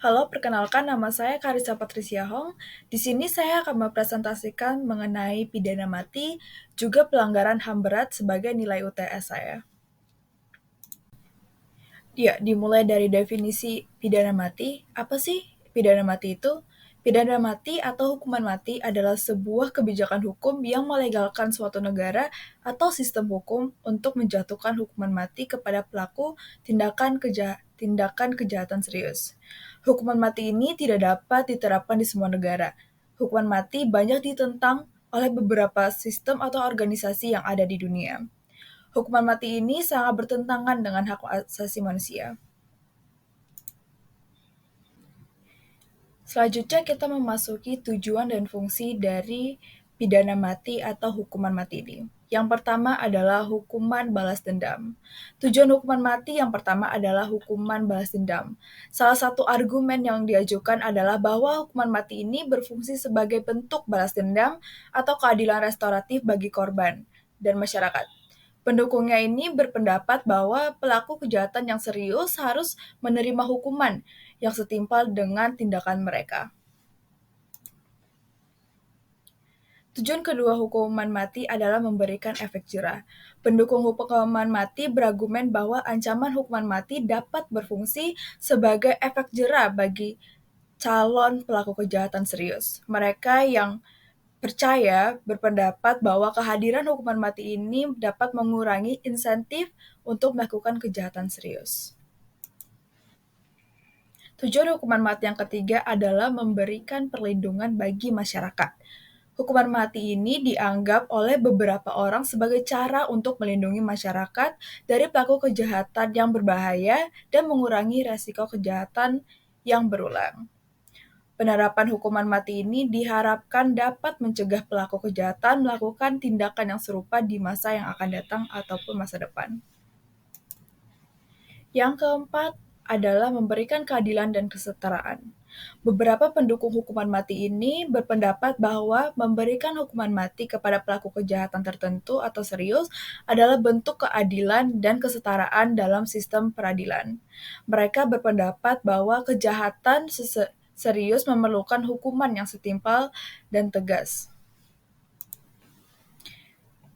Halo, perkenalkan nama saya Karissa Patricia Hong. Di sini saya akan mempresentasikan mengenai pidana mati, juga pelanggaran HAM berat sebagai nilai UTS saya. Ya, dimulai dari definisi pidana mati. Apa sih pidana mati itu? Pidana mati atau hukuman mati adalah sebuah kebijakan hukum yang melegalkan suatu negara atau sistem hukum untuk menjatuhkan hukuman mati kepada pelaku tindakan kejahatan serius. Hukuman mati ini tidak dapat diterapkan di semua negara. Hukuman mati banyak ditentang oleh beberapa sistem atau organisasi yang ada di dunia. Hukuman mati ini sangat bertentangan dengan hak asasi manusia. Selanjutnya kita memasuki tujuan dan fungsi dari pidana mati atau hukuman mati ini. Yang pertama adalah hukuman balas dendam. Tujuan hukuman mati yang pertama adalah hukuman balas dendam. Salah satu argumen yang diajukan adalah bahwa hukuman mati ini berfungsi sebagai bentuk balas dendam atau keadilan restoratif bagi korban dan masyarakat. Pendukungnya ini berpendapat bahwa pelaku kejahatan yang serius harus menerima hukuman yang setimpal dengan tindakan mereka. Tujuan kedua hukuman mati adalah memberikan efek jerah. Pendukung hukuman mati berargumen bahwa ancaman hukuman mati dapat berfungsi sebagai efek jerah bagi calon pelaku kejahatan serius. Mereka yang percaya berpendapat bahwa kehadiran hukuman mati ini dapat mengurangi insentif untuk melakukan kejahatan serius. Tujuan hukuman mati yang ketiga adalah memberikan perlindungan bagi masyarakat. Hukuman mati ini dianggap oleh beberapa orang sebagai cara untuk melindungi masyarakat dari pelaku kejahatan yang berbahaya dan mengurangi resiko kejahatan yang berulang. Penerapan hukuman mati ini diharapkan dapat mencegah pelaku kejahatan melakukan tindakan yang serupa di masa yang akan datang ataupun masa depan. Yang keempat adalah memberikan keadilan dan kesetaraan. Beberapa pendukung hukuman mati ini berpendapat bahwa memberikan hukuman mati kepada pelaku kejahatan tertentu atau serius adalah bentuk keadilan dan kesetaraan dalam sistem peradilan. Mereka berpendapat bahwa kejahatan serius memerlukan hukuman yang setimpal dan tegas.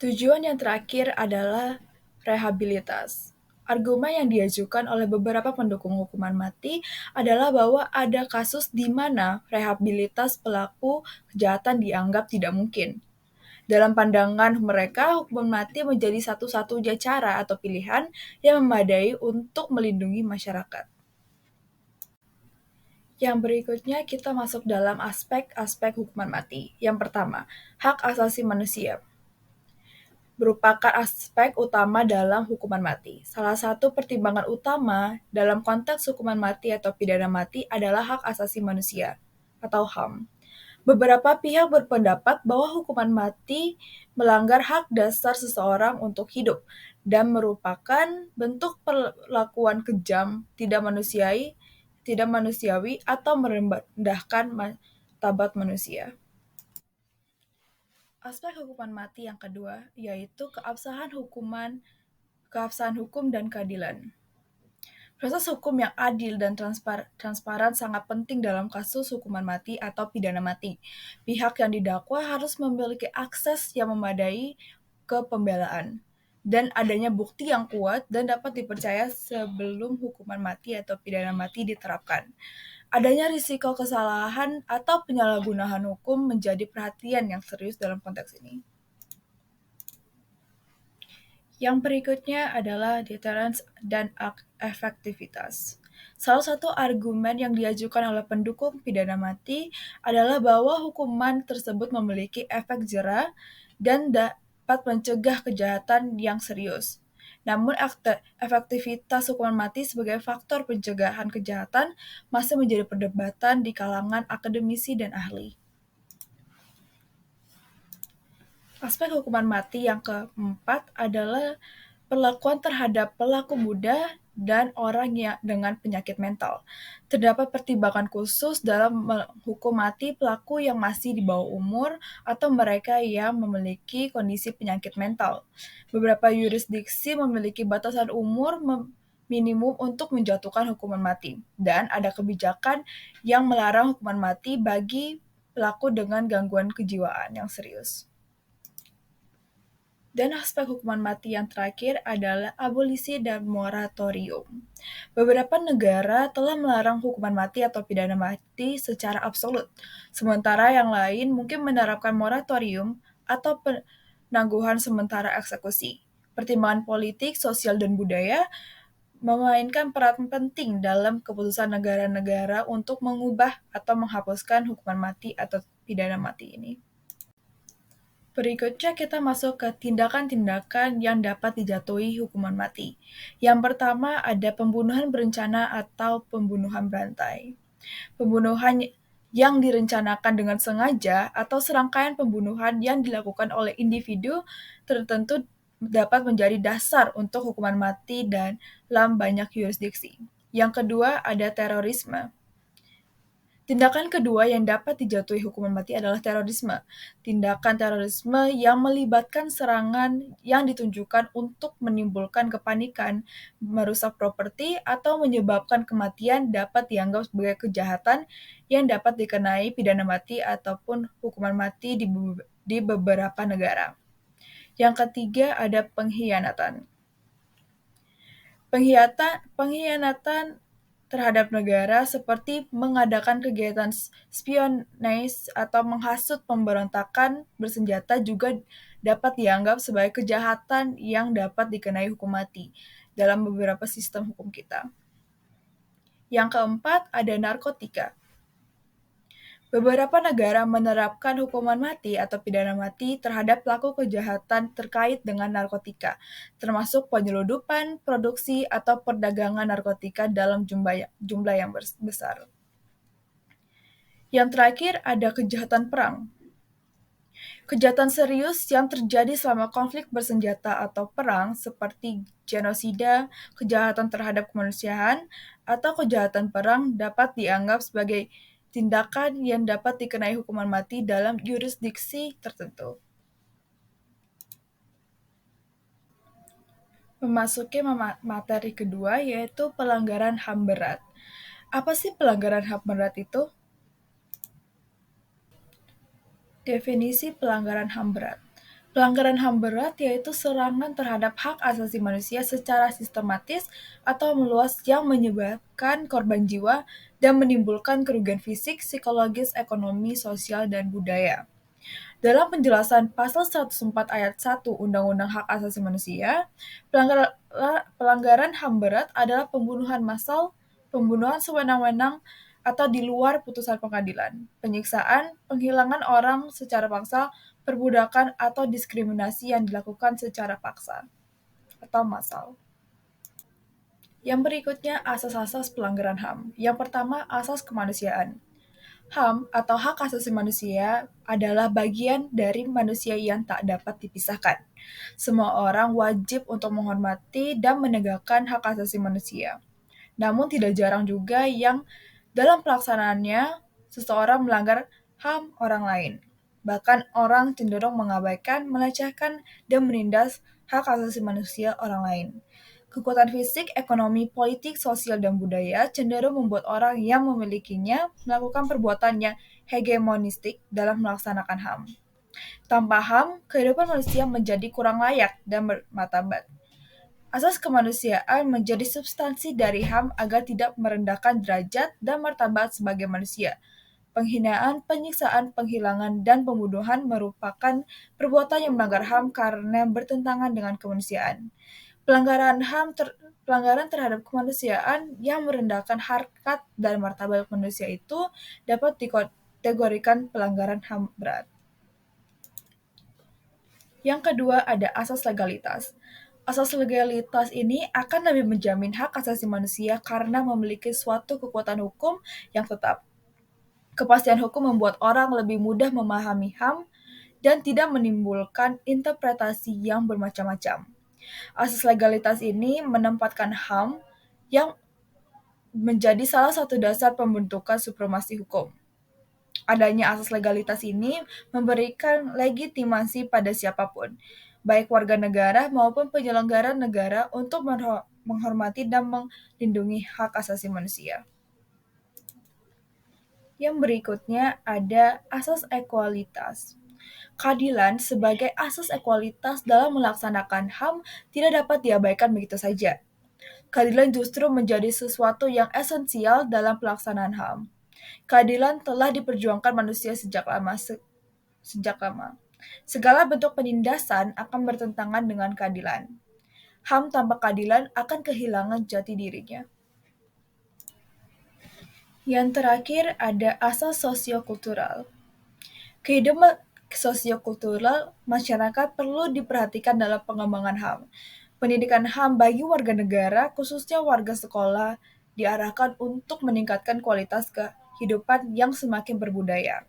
Tujuan yang terakhir adalah rehabilitas. Argumen yang diajukan oleh beberapa pendukung hukuman mati adalah bahwa ada kasus di mana rehabilitas pelaku kejahatan dianggap tidak mungkin. Dalam pandangan mereka, hukuman mati menjadi satu-satunya cara atau pilihan yang memadai untuk melindungi masyarakat. Yang berikutnya kita masuk dalam aspek-aspek hukuman mati. Yang pertama, hak asasi manusia merupakan aspek utama dalam hukuman mati. Salah satu pertimbangan utama dalam konteks hukuman mati atau pidana mati adalah hak asasi manusia atau HAM. Beberapa pihak berpendapat bahwa hukuman mati melanggar hak dasar seseorang untuk hidup dan merupakan bentuk perlakuan kejam, tidak manusiawi atau merendahkan martabat manusia. Aspek hukuman mati yang kedua yaitu keabsahan hukum dan keadilan. Proses hukum yang adil dan transparan sangat penting dalam kasus hukuman mati atau pidana mati. Pihak yang didakwa harus memiliki akses yang memadai ke pembelaan dan adanya bukti yang kuat dan dapat dipercaya sebelum hukuman mati atau pidana mati diterapkan. Adanya risiko kesalahan atau penyalahgunaan hukum menjadi perhatian yang serius dalam konteks ini. Yang berikutnya adalah deterrence dan efektivitas. Salah satu argumen yang diajukan oleh pendukung pidana mati adalah bahwa hukuman tersebut memiliki efek jera dan dapat mencegah kejahatan yang serius. Namun efektivitas hukuman mati sebagai faktor pencegahan kejahatan masih menjadi perdebatan di kalangan akademisi dan ahli. Aspek hukuman mati yang keempat adalah perlakuan terhadap pelaku muda dan orang yang dengan penyakit mental. Terdapat pertimbangan khusus dalam menghukum mati pelaku yang masih di bawah umur atau mereka yang memiliki kondisi penyakit mental. Beberapa yurisdiksi memiliki batasan umur minimum untuk menjatuhkan hukuman mati, dan ada kebijakan yang melarang hukuman mati bagi pelaku dengan gangguan kejiwaan yang serius. Dan aspek hukuman mati yang terakhir adalah abolisi dan moratorium. Beberapa negara telah melarang hukuman mati atau pidana mati secara absolut, sementara yang lain mungkin menerapkan moratorium atau penangguhan sementara eksekusi. Pertimbangan politik, sosial, dan budaya memainkan peran penting dalam keputusan negara-negara untuk mengubah atau menghapuskan hukuman mati atau pidana mati ini. Berikutnya kita masuk ke tindakan-tindakan yang dapat dijatuhi hukuman mati. Yang pertama ada pembunuhan berencana atau pembunuhan berantai. Pembunuhan yang direncanakan dengan sengaja atau serangkaian pembunuhan yang dilakukan oleh individu tertentu dapat menjadi dasar untuk hukuman mati dalam banyak yurisdiksi. Yang kedua ada terorisme. Tindakan kedua yang dapat dijatuhi hukuman mati adalah terorisme. Tindakan terorisme yang melibatkan serangan yang ditunjukkan untuk menimbulkan kepanikan, merusak properti, atau menyebabkan kematian dapat dianggap sebagai kejahatan yang dapat dikenai pidana mati ataupun hukuman mati di beberapa negara. Yang ketiga ada pengkhianatan. Pengkhianatan terhadap negara seperti mengadakan kegiatan spionase atau menghasut pemberontakan bersenjata juga dapat dianggap sebagai kejahatan yang dapat dikenai hukum mati dalam beberapa sistem hukum kita. Yang keempat ada narkotika. Beberapa negara menerapkan hukuman mati atau pidana mati terhadap pelaku kejahatan terkait dengan narkotika, termasuk penyeludupan, produksi, atau perdagangan narkotika dalam jumlah yang besar. Yang terakhir ada kejahatan perang. Kejahatan serius yang terjadi selama konflik bersenjata atau perang seperti genosida, kejahatan terhadap kemanusiaan, atau kejahatan perang dapat dianggap sebagai tindakan yang dapat dikenai hukuman mati dalam yurisdiksi tertentu. Memasuki materi kedua yaitu pelanggaran HAM berat. Apa sih pelanggaran HAM berat itu? Definisi pelanggaran HAM berat. Pelanggaran HAM berat yaitu serangan terhadap hak asasi manusia secara sistematis atau meluas yang menyebabkan korban jiwa dan menimbulkan kerugian fisik, psikologis, ekonomi, sosial, dan budaya. Dalam penjelasan Pasal 104 Ayat 1 Undang-Undang Hak Asasi Manusia, pelanggaran HAM berat adalah pembunuhan massal, pembunuhan sewenang-wenang atau di luar putusan pengadilan, penyiksaan, penghilangan orang secara paksa, perbudakan, atau diskriminasi yang dilakukan secara paksa atau massal. Yang berikutnya asas-asas pelanggaran HAM. Yang pertama, asas kemanusiaan. HAM atau hak asasi manusia adalah bagian dari manusia yang tak dapat dipisahkan. Semua orang wajib untuk menghormati dan menegakkan hak asasi manusia. Namun tidak jarang juga yang dalam pelaksanaannya seseorang melanggar HAM orang lain. Bahkan orang cenderung mengabaikan, melecehkan, dan menindas hak asasi manusia orang lain. Kekuatan fisik, ekonomi, politik, sosial, dan budaya cenderung membuat orang yang memilikinya melakukan perbuatan yang hegemonistik dalam melaksanakan HAM. Tanpa HAM, kehidupan manusia menjadi kurang layak dan bermartabat. Asas kemanusiaan menjadi substansi dari HAM agar tidak merendahkan derajat dan martabat sebagai manusia. Penghinaan, penyiksaan, penghilangan, dan pembunuhan merupakan perbuatan yang melanggar HAM karena bertentangan dengan kemanusiaan. Pelanggaran terhadap kemanusiaan yang merendahkan harkat dan martabat manusia itu dapat dikategorikan pelanggaran HAM berat. Yang kedua ada asas legalitas. Asas legalitas ini akan lebih menjamin hak asasi manusia karena memiliki suatu kekuatan hukum yang tetap. Kepastian hukum membuat orang lebih mudah memahami HAM dan tidak menimbulkan interpretasi yang bermacam-macam. Asas legalitas ini menempatkan HAM yang menjadi salah satu dasar pembentukan supremasi hukum. Adanya asas legalitas ini memberikan legitimasi pada siapapun, baik warga negara maupun penyelenggara negara untuk menghormati dan melindungi hak asasi manusia. Yang berikutnya ada asas ekualitas. Keadilan sebagai asas ekualitas dalam melaksanakan HAM tidak dapat diabaikan begitu saja. Keadilan justru menjadi sesuatu yang esensial dalam pelaksanaan HAM. Keadilan telah diperjuangkan manusia sejak lama. Segala bentuk penindasan akan bertentangan dengan keadilan. HAM tanpa keadilan akan kehilangan jati dirinya. Yang terakhir ada asas sosiokultural. Kehidupan sosiokultural masyarakat perlu diperhatikan dalam pengembangan HAM. Pendidikan HAM bagi warga negara, khususnya warga sekolah, diarahkan untuk meningkatkan kualitas kehidupan yang semakin berbudaya.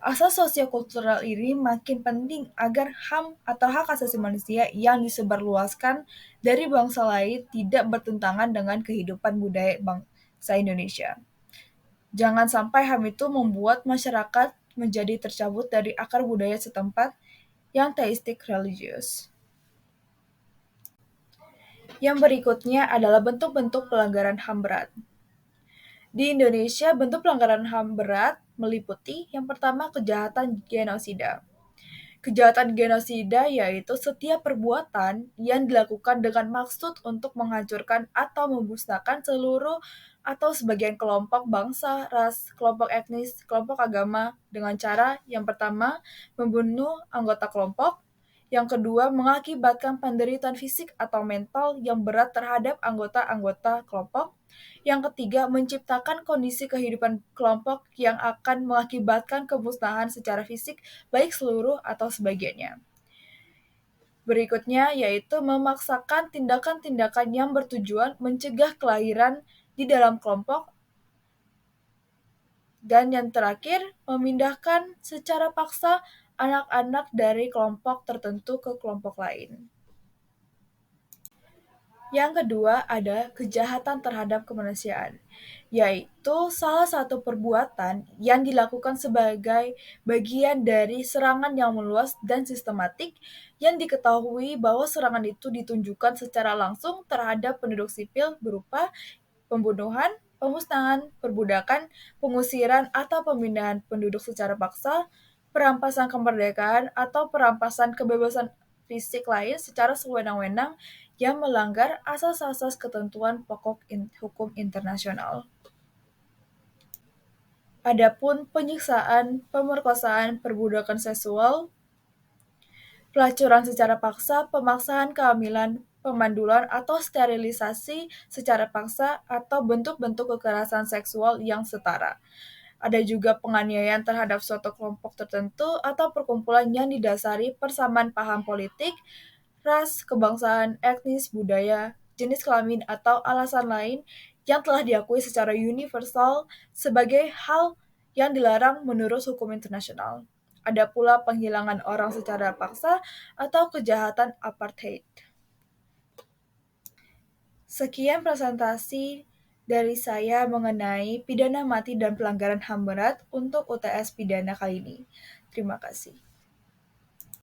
Asas sosiokultural ini makin penting agar HAM atau hak asasi manusia yang disebarluaskan dari bangsa lain tidak bertentangan dengan kehidupan budaya bangsa Indonesia. Jangan sampai HAM itu membuat masyarakat menjadi tercabut dari akar budaya setempat yang teistik religius. Yang berikutnya adalah bentuk-bentuk pelanggaran HAM berat. Di Indonesia, bentuk pelanggaran HAM berat meliputi yang pertama kejahatan genosida. Kejahatan genosida yaitu setiap perbuatan yang dilakukan dengan maksud untuk menghancurkan atau memusnahkan seluruh atau sebagian kelompok bangsa, ras, kelompok etnis, kelompok agama dengan cara yang pertama membunuh anggota kelompok, yang kedua mengakibatkan penderitaan fisik atau mental yang berat terhadap anggota-anggota kelompok, yang ketiga menciptakan kondisi kehidupan kelompok yang akan mengakibatkan kemusnahan secara fisik baik seluruh atau sebagiannya. Berikutnya yaitu memaksakan tindakan-tindakan yang bertujuan mencegah kelahiran di dalam kelompok. Dan yang terakhir, memindahkan secara paksa anak-anak dari kelompok tertentu ke kelompok lain. Yang kedua ada kejahatan terhadap kemanusiaan, yaitu salah satu perbuatan yang dilakukan sebagai bagian dari serangan yang meluas dan sistematik yang diketahui bahwa serangan itu ditunjukkan secara langsung terhadap penduduk sipil berupa pembunuhan, pemusnahan, perbudakan, pengusiran atau pemindahan penduduk secara paksa, perampasan kemerdekaan atau perampasan kebebasan fisik lain secara sewenang-wenang yang melanggar asas-asas ketentuan pokok hukum internasional. Adapun penyiksaan, pemerkosaan, perbudakan seksual, pelacuran secara paksa, pemaksaan kehamilan, pemandulan atau sterilisasi secara paksa, atau bentuk-bentuk kekerasan seksual yang setara. Ada juga penganiayaan terhadap suatu kelompok tertentu atau perkumpulan yang didasari persamaan paham politik, ras, kebangsaan, etnis, budaya, jenis kelamin, atau alasan lain yang telah diakui secara universal sebagai hal yang dilarang menurut hukum internasional. Ada pula penghilangan orang secara paksa atau kejahatan apartheid. Sekian presentasi dari saya mengenai pidana mati dan pelanggaran HAM berat untuk UTS pidana kali ini. Terima kasih.